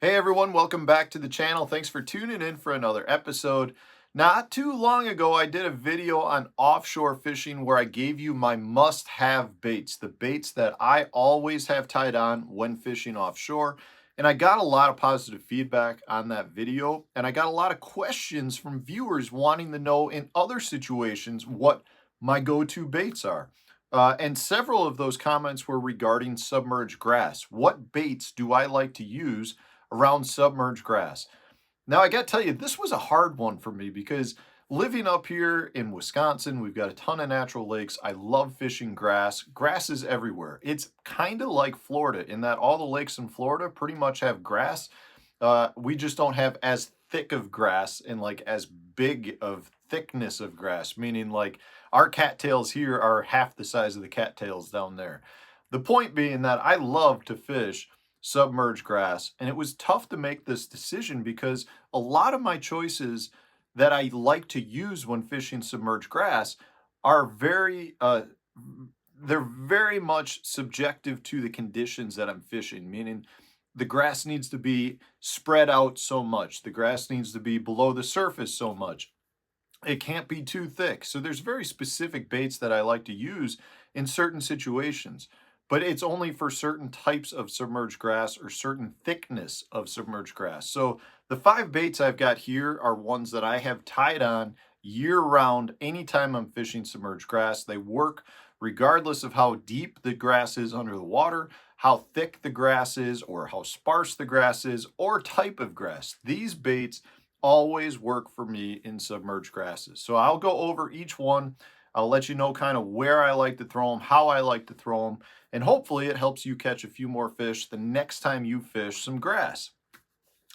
Hey everyone, welcome back to the channel. Thanks for tuning in for another episode. Not too long ago, I did a video on offshore fishing where I gave you my must-have baits, the baits that I always have tied on when fishing offshore. And I got a lot of positive feedback on that video, and I got a lot of questions from viewers wanting to know in other situations what my go-to baits are. And several of those comments were regarding submerged grass. What baits do I like to use around submerged grass? Now, I got to tell you, this was a hard one for me because living up here in Wisconsin, we've got a ton of natural lakes. I love fishing grass. Grass is everywhere. It's kind of like Florida in that all the lakes in Florida pretty much have grass. We just don't have as thick of grass and like as big of thickness of grass, meaning like our cattails here are half the size of the cattails down there. The point being that I love to fish submerged grass, and it was tough to make this decision because a lot of my choices that I like to use when fishing submerged grass are they're very much subjective to the conditions that I'm fishing, meaning the grass needs to be spread out so much. The grass needs to be below the surface so much. It can't be too thick. So there's very specific baits that I like to use in certain situations, but it's only for certain types of submerged grass or certain thickness of submerged grass. So the 5 baits I've got here are ones that I have tied on year round anytime I'm fishing submerged grass. They work regardless of how deep the grass is under the water, how thick the grass is, or how sparse the grass is, or type of grass. These baits always work for me in submerged grasses. So I'll go over each one. I'll let you know kind of where I like to throw them, how I like to throw them, and hopefully it helps you catch a few more fish the next time you fish some grass.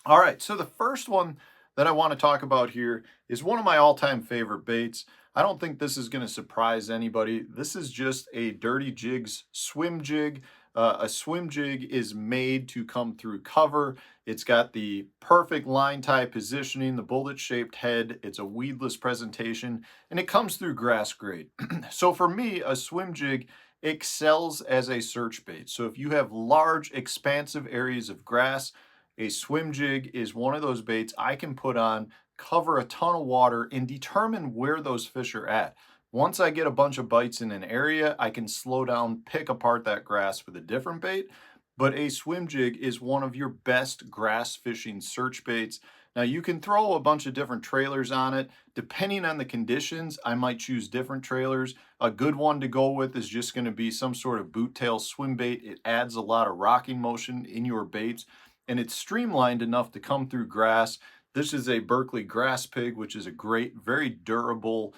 All right, so the first one that I want to talk about here is one of my all-time favorite baits. I don't think this is going to surprise anybody. This is just a Dirty Jigs swim jig. A swim jig is made to come through cover. It's got the perfect line tie positioning, the bullet-shaped head. It's a weedless presentation, and it comes through grass great. So for me, a swim jig excels as a search bait. So if you have large, expansive areas of grass, a swim jig is one of those baits I can put on, cover a ton of water, and determine where those fish are at. Once I get a bunch of bites in an area, I can slow down, pick apart that grass with a different bait. But a swim jig is one of your best grass fishing search baits. Now you can throw a bunch of different trailers on it. Depending on the conditions, I might choose different trailers. A good one to go with is just going to be some sort of boot tail swim bait. It adds a lot of rocking motion in your baits, and it's streamlined enough to come through grass. This is a Berkeley grass pig, which is a great, very durable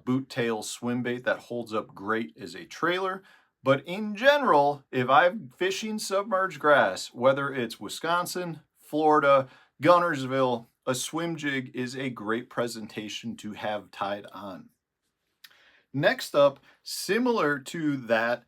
boot tail swim bait that holds up great as a trailer. But in general, if I'm fishing submerged grass, whether it's Wisconsin, Florida, Gunnersville, a swim jig is a great presentation to have tied on. Next up, similar to that,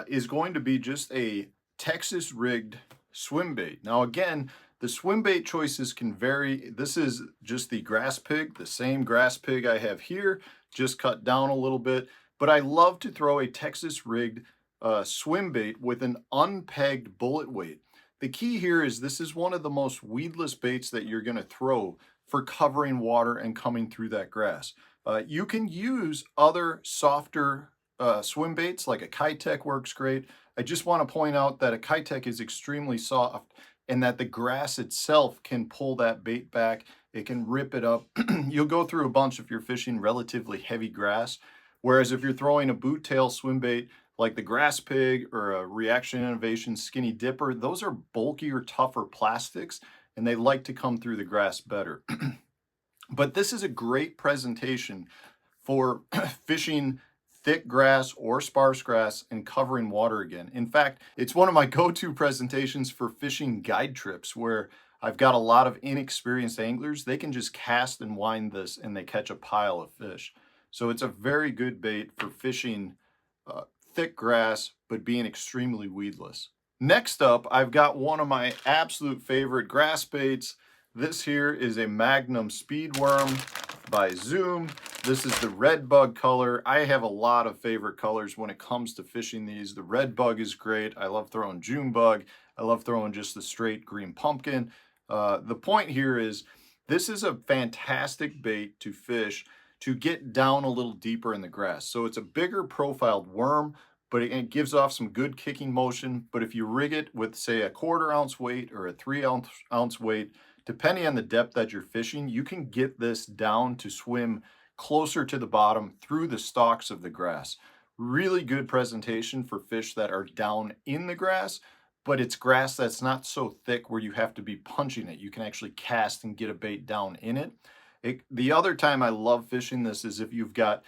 is going to be just a Texas rigged swim bait. Now again, the swim bait choices can vary. This is just the grass pig, the same grass pig I have here, just cut down a little bit. But I love to throw a Texas rigged swim bait with an unpegged bullet weight. The key here is this is one of the most weedless baits that you're going to throw for covering water and coming through that grass. You can use other softer swim baits, like a Kitech works great. I just want to point out that a Kitech is extremely soft and that the grass itself can pull that bait back. It can rip it up. You'll go through a bunch if you're fishing relatively heavy grass. Whereas if you're throwing a boot tail swim bait like the grass pig or a Reaction Innovation skinny dipper, those are bulkier, tougher plastics, and they like to come through the grass better. But this is a great presentation for fishing thick grass or sparse grass and covering water again. In fact, it's one of my go-to presentations for fishing guide trips where I've got a lot of inexperienced anglers. They can just cast and wind this and they catch a pile of fish. So it's a very good bait for fishing thick grass, but being extremely weedless. Next up, I've got one of my absolute favorite grass baits. This here is a Magnum speed worm by Zoom. This is the red bug color. I have a lot of favorite colors when it comes to fishing these. The red bug is great. I love throwing June bug. I love throwing just the straight green pumpkin. The point here is this is a fantastic bait to fish to get down a little deeper in the grass. So it's a bigger profiled worm, but it gives off some good kicking motion. But if you rig it with, say, a 1/4 ounce weight or a 3 ounce weight, depending on the depth that you're fishing, you can get this down to swim closer to the bottom through the stalks of the grass. Really good presentation for fish that are down in the grass, but it's grass that's not so thick where you have to be punching it. You can actually cast and get a bait down in it. The other time I love fishing this is if you've got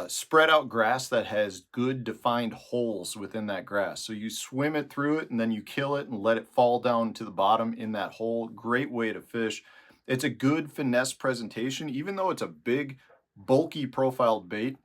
spread out grass that has good defined holes within that grass. So you swim it through it and then you kill it and let it fall down to the bottom in that hole. Great way to fish. It's a good finesse presentation, even though it's a big, bulky profiled bait.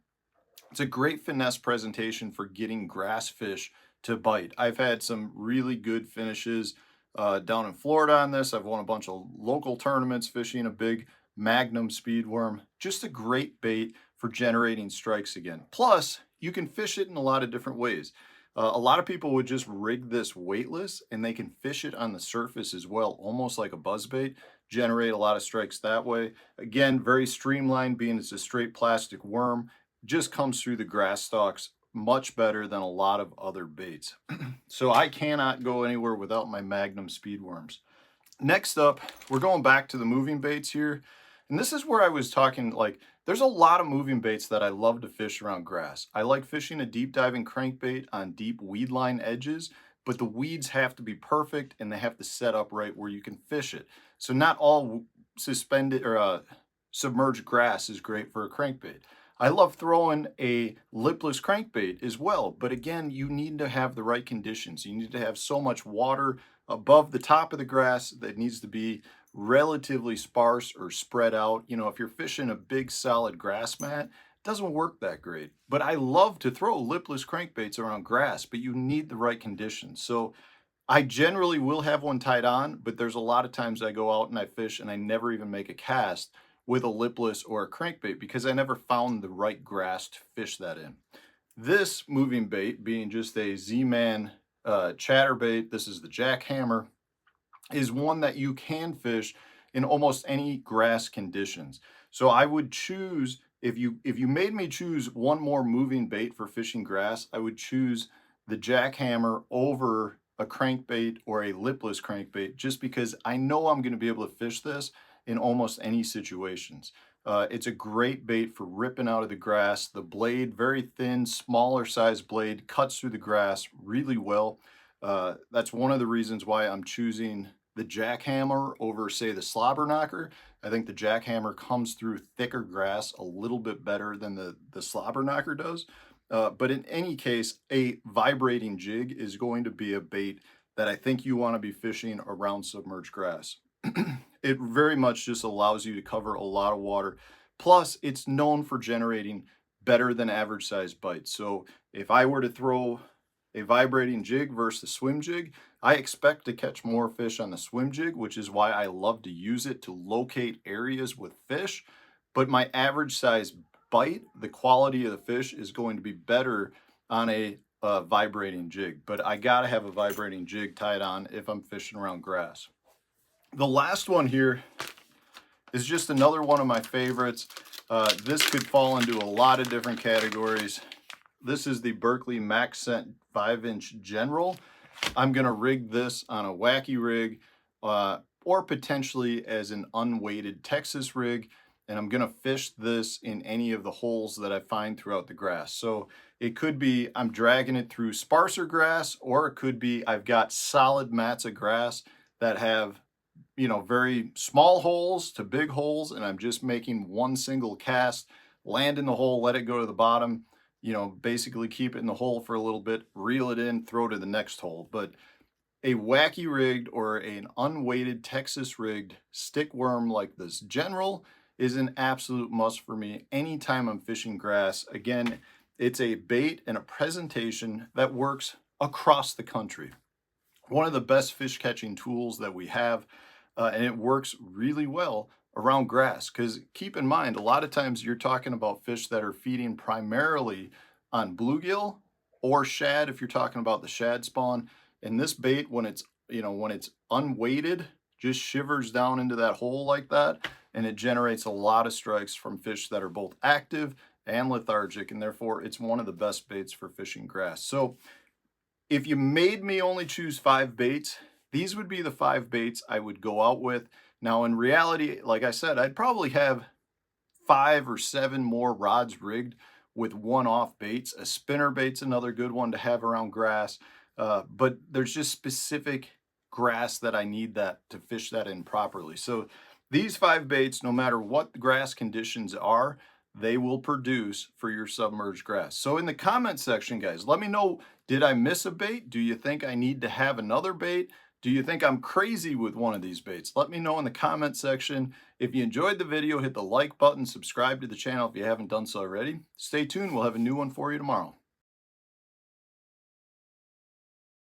It's a great finesse presentation for getting grass fish to bite. I've had some really good finishes down in Florida on this. I've won a bunch of local tournaments fishing a big Magnum speed worm. Just a great bait for generating strikes again. Plus, you can fish it in a lot of different ways. A lot of people would just rig this weightless and they can fish it on the surface as well, almost like a buzzbait, generate a lot of strikes that way. Again, very streamlined, being it's a straight plastic worm, just comes through the grass stalks much better than a lot of other baits. So I cannot go anywhere without my Magnum speed worms. Next up, we're going back to the moving baits here. And this is where I was talking, like, there's a lot of moving baits that I love to fish around grass. I like fishing a deep diving crankbait on deep weed line edges, but the weeds have to be perfect and they have to set up right where you can fish it. So not all suspended or submerged grass is great for a crankbait. I love throwing a lipless crankbait as well, but again, you need to have the right conditions. You need to have so much water above the top of the grass that needs to be relatively sparse or spread out. You know, if you're fishing a big solid grass mat, it doesn't work that great. But I love to throw lipless crankbaits around grass, but you need the right conditions. So I generally will have one tied on, but there's a lot of times I go out and I fish and I never even make a cast with a lipless or a crankbait because I never found the right grass to fish that in. This moving bait being just a Z-Man chatterbait, this is the jackhammer, is one that you can fish in almost any grass conditions. So I would choose, if you made me choose one more moving bait for fishing grass, I would choose the jackhammer over a crankbait or a lipless crankbait, just because I know I'm going to be able to fish this in almost any situations. It's a great bait for ripping out of the grass. The blade, very thin, smaller size blade, cuts through the grass really well. That's one of the reasons why I'm choosing the jackhammer over, say, the slobber knocker. I think the jackhammer comes through thicker grass a little bit better than the slobber knocker does. But in any case, a vibrating jig is going to be a bait that I think you want to be fishing around submerged grass. It very much just allows you to cover a lot of water. Plus, it's known for generating better than average size bites. So if I were to throw a vibrating jig versus the swim jig, I expect to catch more fish on the swim jig, which is why I love to use it to locate areas with fish. But my average size bite, the quality of the fish is going to be better on a vibrating jig. But I gotta have a vibrating jig tied on if I'm fishing around grass. The last one here is just another one of my favorites. This could fall into a lot of different categories. This is the Berkley Max Scent 5-inch General. I'm going to rig this on a wacky rig or potentially as an unweighted Texas rig. And I'm going to fish this in any of the holes that I find throughout the grass. So it could be I'm dragging it through sparser grass, or it could be I've got solid mats of grass that have, you know, very small holes to big holes, and I'm just making one single cast, land in the hole, let it go to the bottom, you know, basically keep it in the hole for a little bit, reel it in, throw to the next hole. But a wacky rigged or an unweighted Texas rigged stick worm like this General is an absolute must for me anytime I'm fishing grass. Again, it's a bait and a presentation that works across the country. One of the best fish catching tools that we have. and it works really well around grass. Because keep in mind, a lot of times you're talking about fish that are feeding primarily on bluegill or shad if you're talking about the shad spawn. And this bait, when it's, when it's unweighted, just shivers down into that hole like that, and it generates a lot of strikes from fish that are both active and lethargic, and therefore it's one of the best baits for fishing grass. So if you made me only choose 5 baits, these would be the 5 baits I would go out with. Now, in reality, like I said, I'd probably have 5 or 7 more rods rigged with one-off baits. A spinner bait's another good one to have around grass, but there's just specific grass that I need that to fish that in properly. So these 5 baits, no matter what the grass conditions are, they will produce for your submerged grass. So in the comment section, guys, let me know, did I miss a bait? Do you think I need to have another bait? Do you think I'm crazy with one of these baits? Let me know in the comment section. If you enjoyed the video, hit the like button, subscribe to the channel if you haven't done so already. Stay tuned, we'll have a new one for you tomorrow.